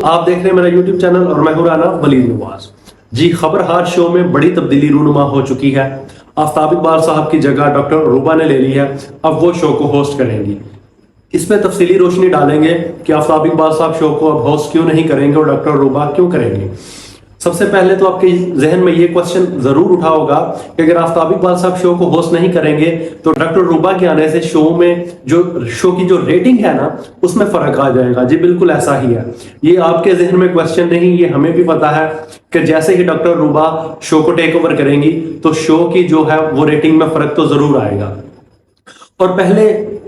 आप देख रहे हैं मेरा यूट्यूब चैनल और मैं हूं राना वलीद नवाज। जी, खबर हार शो में बड़ी तब्दीली रूनुमा हो चुकी है। आफ्ताब इकबाल साहब की जगह डॉक्टर रूबा ने ले ली है। अब वो शो को होस्ट करेंगी। इस पे तफसीली रोशनी डालेंगे कि आफ्ताब इकबाल साहब शो को अब होस्ट क्यों नहीं करेंगे और डॉक्टर रूबा क्यों करेंगे। सबसे पहले तो आपके जहन में ये क्वेश्चन जरूर उठा होगा कि अगर आफ्ताब इकबाल साहब शो को होस्ट नहीं करेंगे तो डॉक्टर रूबा के आने से शो की जो रेटिंग है ना, उसमें फर्क आ जाएगा। जी बिल्कुल ऐसा ही है। ये आपके जहन में क्वेश्चन नहीं, ये हमें भी पता है कि जैसे ही डॉक्टर रूबा शो को टेक ओवर करेंगी तो शो की जो है वो रेटिंग में फर्क तो जरूर आएगा। और पहले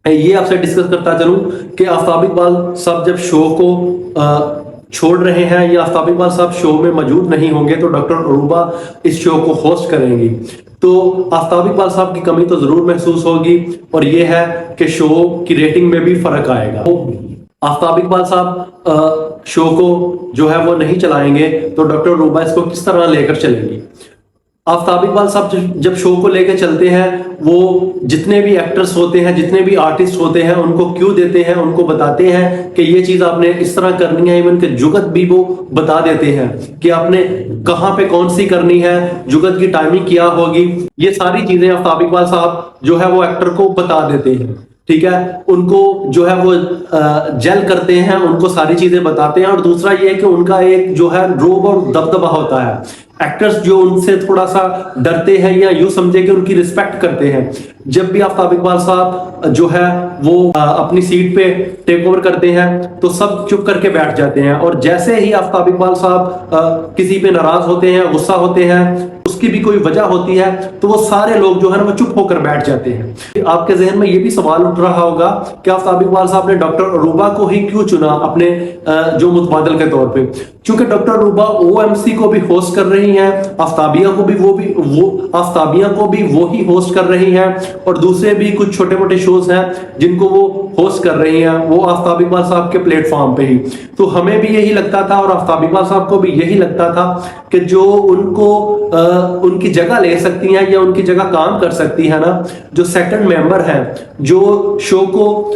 ये आपसे डिस्कस करता चलूं कि आफ्ताब इकबाल साहब जब शो को छोड़ रहे हैं या आफ्ताब इकबाल साहब शो में मौजूद नहीं होंगे तो डॉक्टर रूबा इस शो को होस्ट करेंगी, तो आफ्ताब इकबाल साहब की कमी तो जरूर महसूस होगी और ये है कि शो की रेटिंग में भी फर्क आएगा। आफ्ताब इकबाल साहब शो को जो है वो नहीं चलाएंगे तो डॉक्टर रूबा इसको किस तरह लेकर चलेंगी। आफ्ताब इकबाल साहब जब शो को लेकर चलते हैं, वो जितने भी एक्टर्स होते हैं, जितने भी आर्टिस्ट होते हैं, उनको क्यों देते हैं, उनको बताते हैं कि ये चीज आपने इस तरह करनी है। इवन के जुगत भी वो बता देते हैं कि आपने कहाँ पे कौन सी करनी है, जुगत की टाइमिंग क्या होगी। ये सारी चीजें आफ्ताब इकबाल साहब जो है वो एक्टर को बता देते हैं। ठीक है, उनको जो है वो जेल करते हैं, उनको सारी चीजें बताते हैं। और दूसरा ये है कि उनका एक जो है रोब और दबदबा होता है। एक्टर्स जो उनसे थोड़ा सा डरते हैं या यूं समझे कि उनकी रिस्पेक्ट करते हैं। जब भी आफ्ताब इकबाल साहब जो है वो अपनी सीट पे टेक ओवर करते हैं तो सब चुप करके बैठ जाते हैं। और जैसे ही आफ्ताब इकबाल साहब किसी पे नाराज होते हैं, गुस्सा होते हैं, उसकी भी कोई वजह होती है, तो वो सारे लोग जो है ना वो चुप होकर बैठ जाते हैं। आपके जहन में ये भी सवाल उठ रहा होगा कि आफ्ताब इकबाल साहब ने डॉक्टर रूबा को ही क्यों चुना अपने जो मुतबादल के तौर पे। क्योंकि डॉक्टर रूबा ओएमसी को भी होस्ट कर रही हैं, आफ्ताबिया को भी वो ही होस्ट कर रही हैं, और दूसरे भी कुछ छोटे मोटे शोज हैं जिनको वो होस्ट कर रही हैं, वो आफ्ताब इकबाल साहब के प्लेटफॉर्म पे ही। तो हमें भी यही लगता था और आफ्ताब इकबाल साहब को भी यही लगता था कि जो उनको उनकी जगह ले सकती हैं या उनकी जगह काम कर सकती है ना, जो सेकंड मेंबर है, जो शो को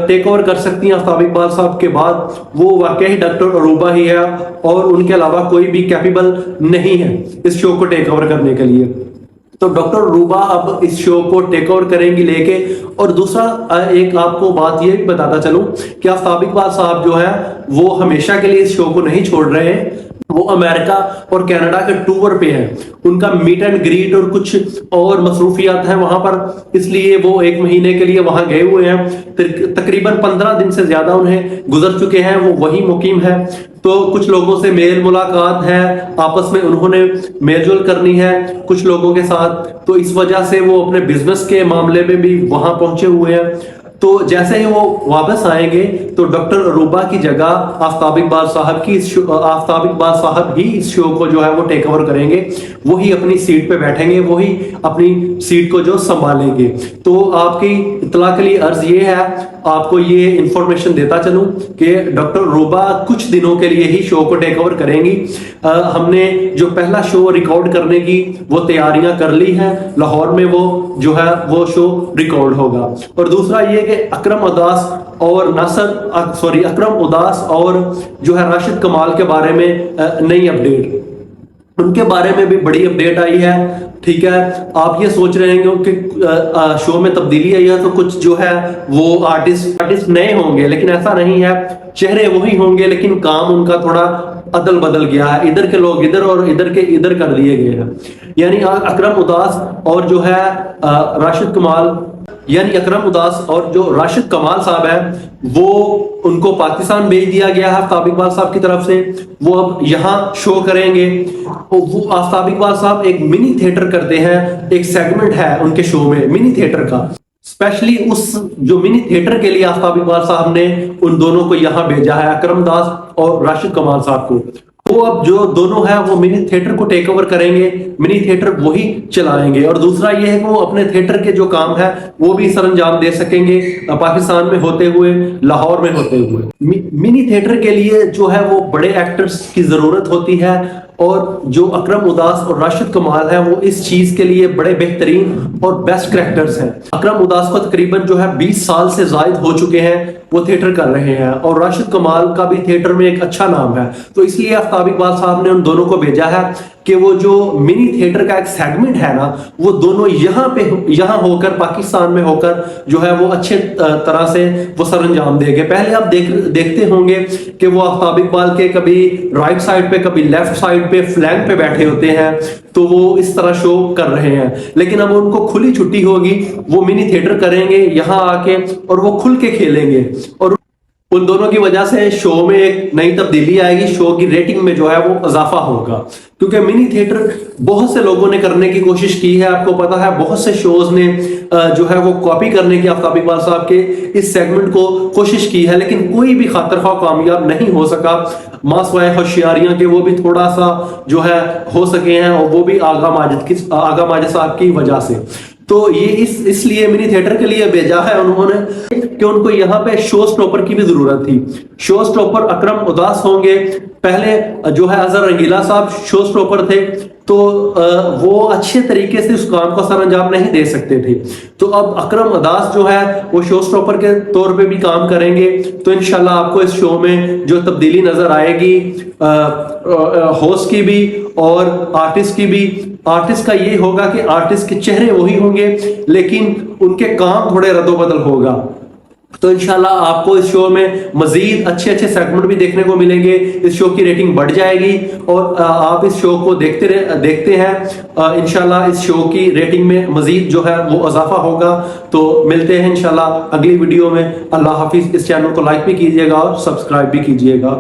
टेक ओवर कर सकती हैं आफ्ताब इकबाल साहब के बाद, वो वाकई डॉक्टर रूबा ही है और उनके अलावा कोई भी कैपेबल नहीं है इस शो को टेक ओवर करने के लिए। तो डॉक्टर रूबा अब इस शो को टेक ओवर करेंगी लेके। और दूसरा एक आपको बात ये भी बताता चलूं कि आफ्ताब इकबाल साहब जो है वो हमेशा के लिए इस शो को नहीं छोड़ रहे हैं। वो अमेरिका और कनाडा के टूर पे हैं। उनका मीट एंड ग्रीट और कुछ और मसरूफियात हैं वहां पर, इसलिए वो 1 महीने के लिए वहां गए हुए हैं। तकरीबन 15 दिन से ज्यादा उन्हें गुजर चुके हैं, वो वही मुकीम है। तो कुछ लोगों से मेल मुलाकात है, आपस में उन्होंने मेलजोल करनी है कुछ लोगों के साथ, तो इस वजह से वो अपने बिजनेस के मामले में भी वहां पहुंचे हुए हैं। तो जैसे ही वो वापस आएंगे तो डॉक्टर रूबा की जगह आफ्ताब इकबाल साहब ही इस शो को जो है वो टेक ओवर करेंगे। वही अपनी सीट पे बैठेंगे, वही अपनी सीट को जो संभालेंगे। तो आपकी इत्तला के लिए अर्ज ये है, आपको ये इंफॉर्मेशन देता चलूं कि डॉक्टर रूबा कुछ दिनों के लिए ही शो को टेक ओवर करेंगी। हमने जो पहला शो रिकॉर्ड करने की वो तैयारियां कर ली हैं, लाहौर में वो जो है वो शो रिकॉर्ड होगा। और दूसरा ये कि अकरम उदास और जो है राशिद कमाल के बारे में नई अपडेट, उनके बारे में भी बड़ी अपडेट आई है। ठीक है, आप ये सोच रहे हैं कि शो में तब्दीली आई है तो कुछ जो है वो आर्टिस्ट नए होंगे, लेकिन ऐसा नहीं है। चेहरे वही होंगे लेकिन काम उनका थोड़ा अदल बदल गया है। इधर के लोग इधर और इधर के इधर कर दिए गए हैं। यानी अकरम उदास और जो है राशिद कमाल, यानी अकरम उदास और जो राशिद कमाल साहब है वो उनको पाकिस्तान भेज दिया गया है आफ्ताब इकबाल साहब की तरफ से। वो अब यहाँ शो करेंगे। वो आफ्ताब इकबाल साहब एक मिनी थिएटर करते हैं, एक सेगमेंट है उनके शो में मिनी थिएटर का। स्पेशली उस जो मिनी थिएटर के लिए आफ्ताब इकबाल साहब ने उन दोनों को यहाँ भेजा है, अकरम दास और राशिद कमाल साहब को। वो अब जो दोनों है वो मिनी थिएटर को टेक ओवर करेंगे, मिनी थिएटर वही चलाएंगे। और दूसरा ये है कि वो अपने थिएटर के जो काम है वो भी सरंजाम दे सकेंगे पाकिस्तान में होते हुए, लाहौर में होते हुए। मिनी थिएटर के लिए जो है वो बड़े एक्टर्स की जरूरत होती है اور جو اکرم اداس اور راشد کمال ہے وہ اس چیز کے لیے بڑے بہترین اور بیسٹ کریکٹرز ہیں. اکرم اداس کو تقریباً جو ہے 20 سال سے زائد ہو چکے ہیں وہ تھیٹر کر رہے ہیں, اور راشد کمال کا بھی تھیٹر میں ایک اچھا نام ہے. تو اس لیے آفتاب اقبال صاحب نے ان دونوں کو بھیجا ہے کہ وہ جو منی تھیٹر کا ایک سیگمنٹ ہے نا, وہ دونوں یہاں ہو کر, پاکستان میں ہو کر جو ہے وہ اچھے طرح سے وہ سر انجام دے گے. پہلے آپ دیکھتے ہوں گے کہ وہ آفتاب اقبال کے کبھی رائٹ سائڈ پہ کبھی لیفٹ سائڈ پہ فلینک پہ بیٹھے ہوتے ہیں, تو وہ اس طرح شو کر رہے ہیں. لیکن اب ان کو کھلی چھٹی ہوگی, وہ منی تھیٹر کریں گے یہاں آ کے اور وہ کھل کے کھیلیں گے, اور ان دونوں کی وجہ سے شو میں ایک نئی تبدیلی آئے گی, شو کی ریٹنگ میں جو ہے وہ اضافہ ہوگا. کیونکہ منی تھیٹر بہت سے لوگوں نے کرنے کی کوشش کی ہے, آپ کو پتا ہے بہت سے شوز نے جو ہے وہ کاپی کرنے کی آفتاب اقبال صاحب کے اس سیگمنٹ کو کوشش کی ہے, لیکن کوئی بھی خاطر خواہ کامیاب نہیں ہو سکا, ماسوائے ہوشیاریاں کے وہ بھی تھوڑا سا جو ہے ہو سکے ہیں, اور وہ بھی آغا ماجد صاحب کی وجہ سے. تو یہ اس لیے منی تھیٹر کے لیے بھیجا ہے انہوں نے کہ ان کو یہاں پہ شو اسٹاپر کی بھی ضرورت تھی. شو اسٹاپر اکرم اداس ہوں گے. پہلے جو ہے اظہر رنگیلا صاحب شو اسٹاپر تھے, تو وہ اچھے طریقے سے اس کام کو سر انجام نہیں دے سکتے تھے. تو اب اکرم اداس جو ہے وہ شو اسٹاپر کے طور پہ بھی کام کریں گے. تو انشاءاللہ آپ کو اس شو میں جو تبدیلی نظر آئے گی ہوسٹ کی بھی اور آرٹسٹ کی بھی. آرٹسٹ کا یہ ہوگا کہ آرٹسٹ کے چہرے وہی ہوں گے, لیکن ان کے کام تھوڑے رد و بدل ہوگا. تو انشاءاللہ آپ کو اس شو میں مزید اچھے سیگمنٹ بھی دیکھنے کو ملیں گے. اس شو کی ریٹنگ بڑھ جائے گی, اور آپ اس شو کو دیکھتے ہیں. انشاءاللہ اس شو کی ریٹنگ میں مزید جو ہے وہ اضافہ ہوگا. تو ملتے ہیں انشاءاللہ اگلی ویڈیو میں. اللہ حافظ. اس چینل کو لائک بھی کیجیے گا اور سبسکرائب بھی کیجیے گا.